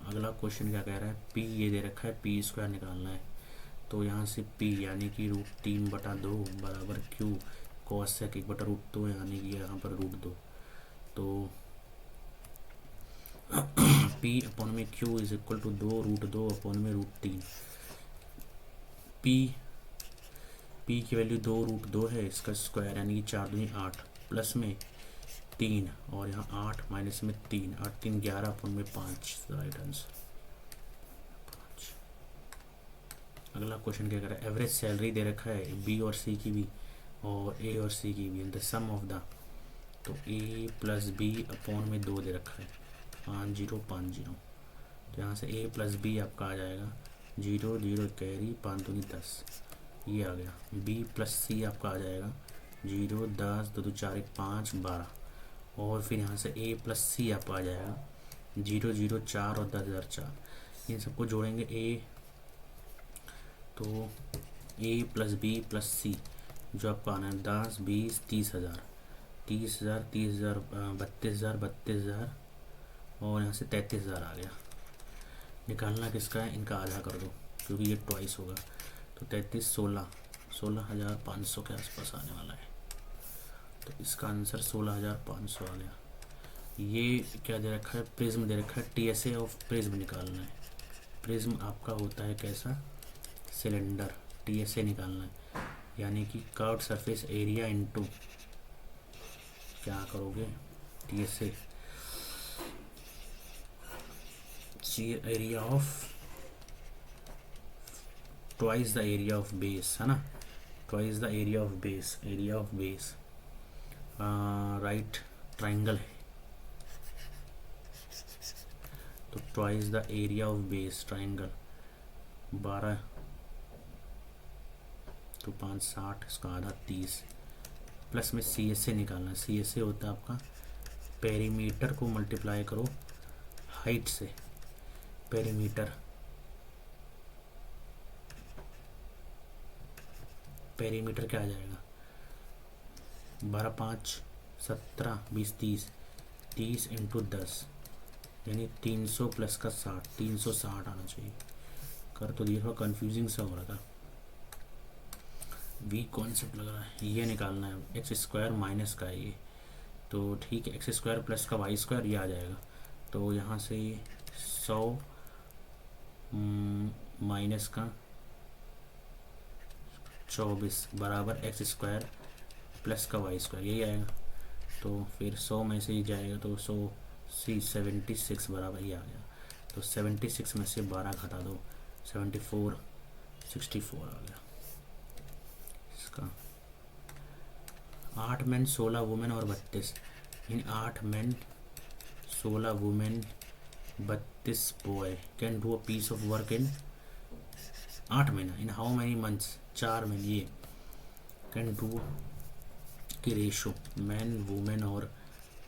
Speaker 1: अगला क्वेश्चन क्या कह रहा है, p ये दे रखा है p² निकालना है। तो यहाँ से p यानी कि √3/2 बराबर q cos sec 1/√2 यानी कि यहाँ पर √2। तो p अपॉन में q is equal to 2√2 upon में √3। p की वैल्यू 2√2 है, इसका स्क्वायर यानी कि 4 दूनी 8 प्लस में 3 और यहाँ 8 माइनस में 3 8 3 11 अपॉन में 5 राइट आंसर 5। अगला क्वेश्चन क्या कर रहा है, एवरेज सैलरी दे रखा है बी और सी की भी और ए और सी की भी, द सम ऑफ द, तो ए प्लस बी अपॉन में 2 दे रखा है 5050। तो यहाँ से ए प्लस बी आपका आ जाएगा 0 0 कैरी 5 दूनी 10, ये आ गया। बी प्लस सी आपका आ जाएगा 0 10 2 2 4 1 5 12। और फिर यहाँ से ए प्लस सी आपका आ जाएगा 0 0 4 और 10,004। इन सबको जोड़ेंगे ए, तो ए प्लस बी प्लस सी जो आपका आना है 10 20 30,000 30,000 30,000 32,000 32,000 और यहाँ से 33,000 आ गया। निकालना किसका है, इनका आधा कर दो क्योंकि ये ट्वाइस होगा। तो 33 16,500 के आसपास आने वाला है। तो इसका आंसर 16,500 आ गया। ये क्या दे रखा है, प्रिज्म दे रखा है, TSA ऑफ प्रिज्म निकालना है। प्रिज्म आपका होता है कैसा, सिलेंडर, TSA निकालना है यानी कि कर्व्ड सरफेस एरिया इनटू क्या करोगे TSA area of twice the area of base है ना, twice the area of base, area of base right triangle है। तो twice the area of base triangle, 12 तो 5 60, इसका आधा 30, प्लस में सी एस ए निकालना है। सी एस ए होता है आपका पेरीमीटर को मल्टीप्लाई करो हाइट से, पेरीमीटर क्या आ जाएगा, 12 5 17 20 30, 30 इंटू 10 यानी 300 प्लस का 60, 360 आना चाहिए। कर तो दिया, थोड़ा कन्फ्यूजिंग सा हो रहा था, वीक कॉन्सेप्ट लग रहा है। ये निकालना है, एक्स स्क्वायर माइनस का है ये, तो ठीक है, एक्स स्क्वायर प्लस का वाई स्क्वायर ये आ जाएगा। तो यहाँ से 100 माइनस का 24 बराबर एक्स स्क्वायर प्लस का वाई स्क्वायर, यही आएगा। तो फिर 100 में से ही जाएगा तो 100 सी 76 बराबर ही आ गया। तो 76 में से 12 घटा दो, 74 64 आ गया। इसका 8 मैन 16 वुमेन और 32, in 8 man 16 women 32 boy can do a piece of work in 8 महीना, इन हाउ मैनी मंथ्स, 4 महीने। ये कैन डू की रेशो मैन वुमेन और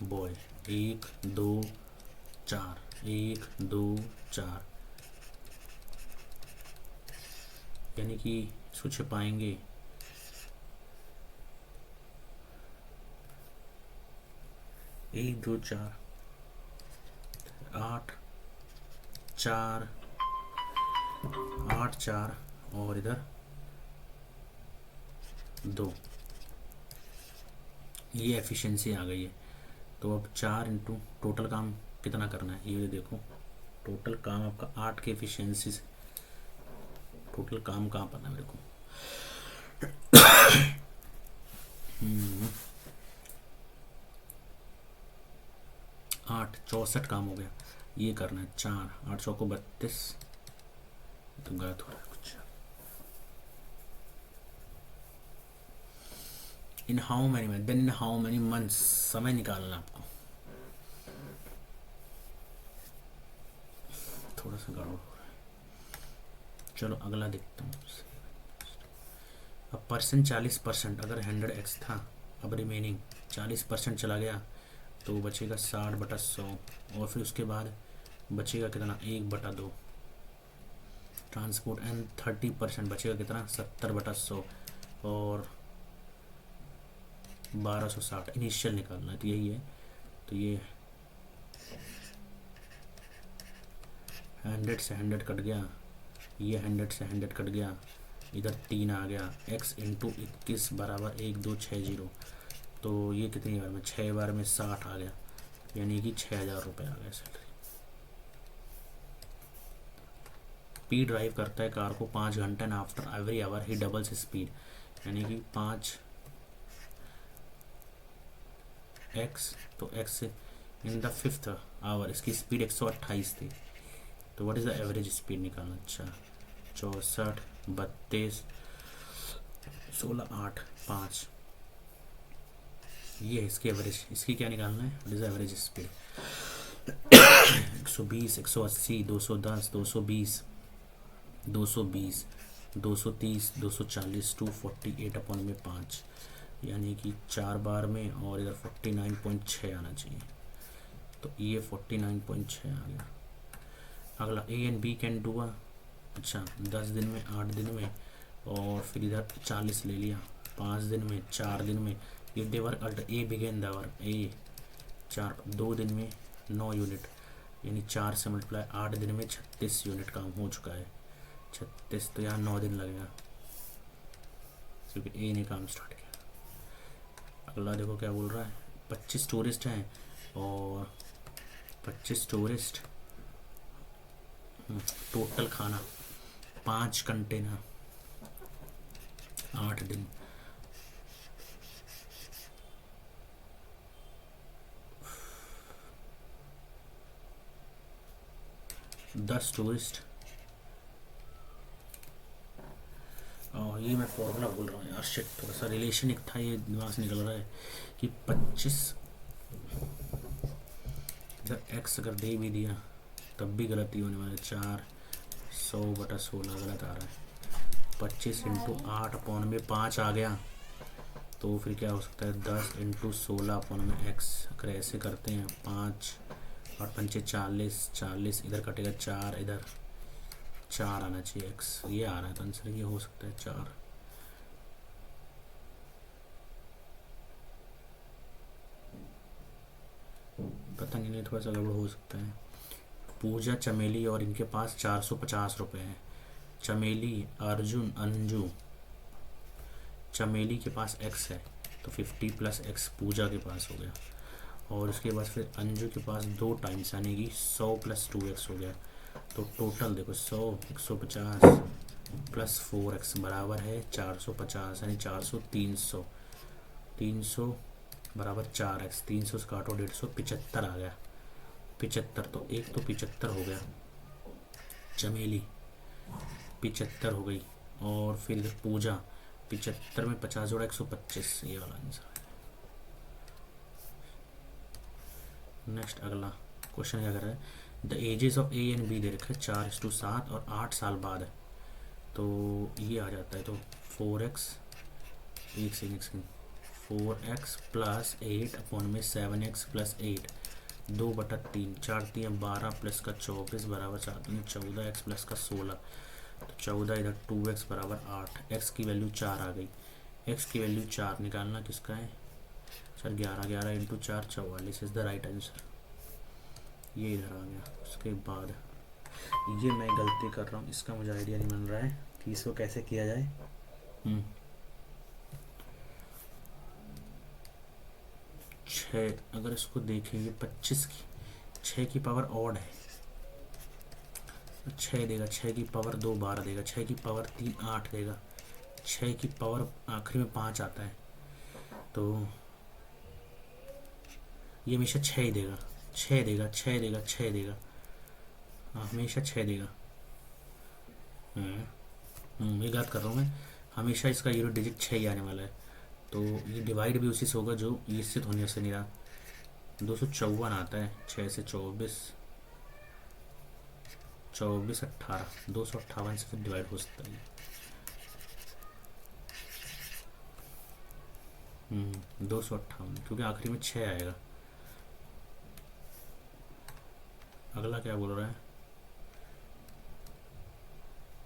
Speaker 1: बॉय 1 2 4, 1 2 4, यानी कि इसको छिपाएंगे 1 2 4 8 4 8 4 और इधर 2, ये एफिशिएंसी आ गई है। तो अब 4 इंटू टोटल काम कितना करना है ये देखो, टोटल काम आपका 8 के एफिशिएंसी से, टोटल काम कहाँ पता है मेरे को, 8 64 काम हो गया। ये करना है 4 8 को 32, तो गलत हो रहा है कुछ। In how many, then in how many months, समय निकालना आपको, थोड़ा सा गड़बड़ हो रहा है। चलो अगला देखता हूँ। अब परसेंट 40%, अगर 100x था, अब रिमेनिंग 40% चला गया तो बचेगा 60/100, और फिर उसके बाद बचेगा कितना 1/2 ट्रांसपोर्ट, एंड 30% बचेगा कितना 70/100 और 1260 इनिशियल निकालना है। तो यही है, तो ये 100 से 100 कट गया, ये 100 से 100 कट गया, इधर 3 आ गया, x इंटू 21 बराबर 1260। तो ये कितनी बार में, 6 बार में 60 आ गया, यानी कि 6000 रुपये आ गया सैलरी। पी ड्राइव करता है कार को 5 घंटे, and after every hour he doubles speed, यानी कि 5x, तो x in the 5th hour इसकी स्पीड 128 थी। तो what is the average speed निकालना। अच्छा 64 32 16 8 5, ये है इसकी एवरेज। इसकी क्या निकालना है, what is the average speed. 120 180 210 220 220 230 240 248/5, यानी कि 4 बार में, और इधर 49.6 आना चाहिए। तो ये 49.6 आ गया। अगला A and B can do अच्छा 10 दिन में 8 दिन में, और फिर इधर 40 ले लिया, 5 दिन में 4 दिन में। इफ दे वर्क अल्ट A began the work A 2 दिन में 9 यूनिट, यानी 4 से मल्टीप्लाई 8 दिन में 36 यूनिट काम हो चुका है। 36, तो यहाँ 9 दिन लगेगा क्योंकि ए ने काम स्टार्ट किया। अगला देखो क्या बोल रहा है, 25 टूरिस्ट हैं, और 25 टूरिस्ट, टोटल खाना 5 कंटेनर, 8 दिन। दस टूरिस्ट, और ये मैं फॉर्मूला बोल रहा हूँ यार, शिट, थोड़ा सा रिलेशन एक था, ये दिमाग से निकल रहा है कि 25 इधर x अगर दे भी दिया तब भी गलती होने वाला है। 4 100/16 गलत आ रहा है। 25 इंटू 8 अपॉन में 5 आ गया, तो फिर क्या हो सकता है 10 इंटू 16 अपॉन में एक्स। अगर ऐसे करते हैं 5 और 5 40, 40 इधर कटेगा, 4 इधर, 4 आना चाहिए एक्स, ये आ रहा है तो आंसर ये हो सकता है 4। पता नहीं, थोड़ा सा गड़बड़ हो सकता है। पूजा, चमेली और इनके पास 450 रुपये हैं। चमेली, अर्जुन, अंजू, चमेली के पास x है तो 50 + x पूजा के पास हो गया, और उसके बाद फिर अंजू के पास 2 टाइम्स यानी कि 100 + 2x हो गया। तो टोटल देखो 100 150 + 4x बराबर है 450, यानी 400 300, 300 बराबर 4x, 300 से काटो 150, 75 आ गया। 75, तो एक तो 75 हो गया, चमेली 75 हो गई, और फिर इधर पूजा 75 में 50 जोड़ा 125, ये वाला आंसर है। नेक्स्ट अगला क्वेश्चन क्या कर रहा है, the ages of A and B दे रखा है 4:7 और 8 साल बाद है, तो ये आ जाता है तो 4x, एक सेकंड, 4x + 8 अपॉन में 7x + 8, 2/3, 4×3 12 + का 24 बराबर 4×3 14, x + का 16, तो 14 इधर 2x बराबर 8, x की वैल्यू 4 आ गई। x की वैल्यू 4 निकालना किसका है sir, 11, 11 into 4 44 is the right answer, ये इधर आ गया। उसके बाद ये मैं गलती कर रहा हूँ, इसका मुझे आइडिया नहीं बन रहा है कि इसको कैसे किया जाए। 6, अगर इसको देखेंगे 25 की 6 की पावर ऑड है, 6 देगा, 6 की पावर 2 12 देगा, 6 की पावर 3 8 देगा, 6 की पावर आखिरी में 5 आता है, तो ये हमेशा 6 ही देगा, 6 देगा, 6 देगा, 6 देगा, हाँ हमेशा 6 देगा। ये बात कर रहा हूँ मैं, हमेशा इसका यूनिट डिजिट 6 ही आने वाला है, तो ये डिवाइड भी उसी से होगा जो निश्चित होने से नहीं रहा। 254 आता है, 6 से 24, 24 18, 258 से फिर डिवाइड हो सकता है। 258, क्योंकि आखिरी में 6 आएगा। अगला क्या बोल रहा है,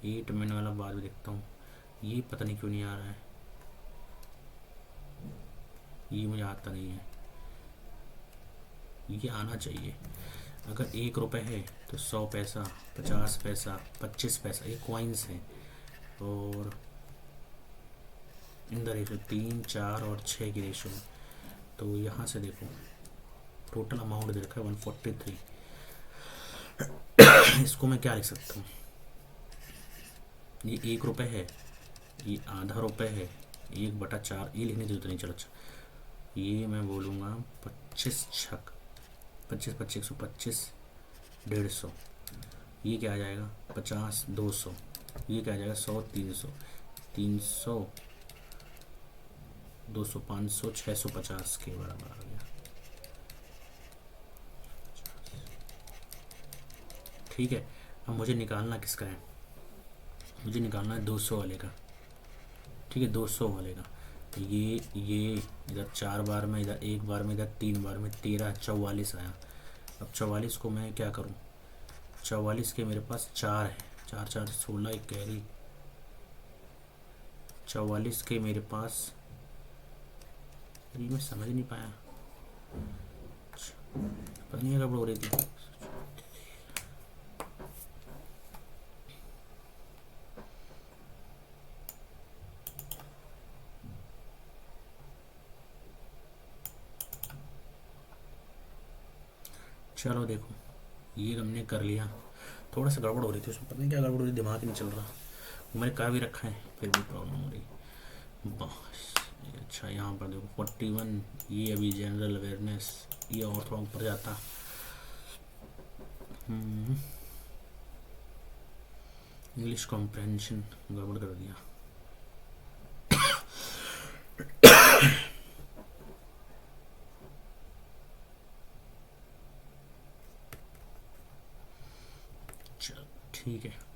Speaker 1: 8 महीने वाला बाद भी देखता हूँ, ये पता नहीं क्यों नहीं आ रहा है, ये मुझे आता नहीं है, ये आना चाहिए। अगर 1 रुपये है तो 100 पैसा, 50 पैसा, 25 पैसा, ये कॉइन्स हैं, और इन द रेशो 3 4 और 6 की रेशो, तो यहाँ से देखो टोटल अमाउंट दे रखा है 143। इसको मैं क्या लिख सकता हूँ, ये 1 रुपये है, ये आधा रुपये है, 1/4, ये लिखने की जरूरत नहीं। चलो अच्छा, ये मैं बोलूँगा 25 छक 25 25 125 150, ये क्या आ जाएगा 50 200, ये क्या आ जाएगा 100 300 300 200 500 650 के बराबर आ गया। ठीक है, अब मुझे निकालना किसका है, मुझे निकालना है 200 वाले का। ठीक है, 200 वाले का, तो ये इधर 4 बार में, इधर 1 बार में, इधर 3 बार में, 13 44 आया। अब 44 को मैं क्या करूं, 44 के मेरे पास 4 है, 4 4 16, एक कैरी, 44 के मेरे पास, मैं समझ नहीं पाया, पता नहीं गड़बड़ हो रही थी। चलो देखो, ये हमने कर लिया, थोड़ा सा गड़बड़ हो रही थी उसमें, पता नहीं क्या गड़बड़ हो रही, दिमाग ही नहीं चल रहा, मैंने कर भी रखा है फिर भी प्रॉब्लम हो रही बस। अच्छा यहाँ पर देखो 41, ये अभी जनरल अवेयरनेस, ये और थोड़ा ऊपर जाता, इंग्लिश कॉम्प्रहेंशन गड़बड़ कर दिया। ठीक है।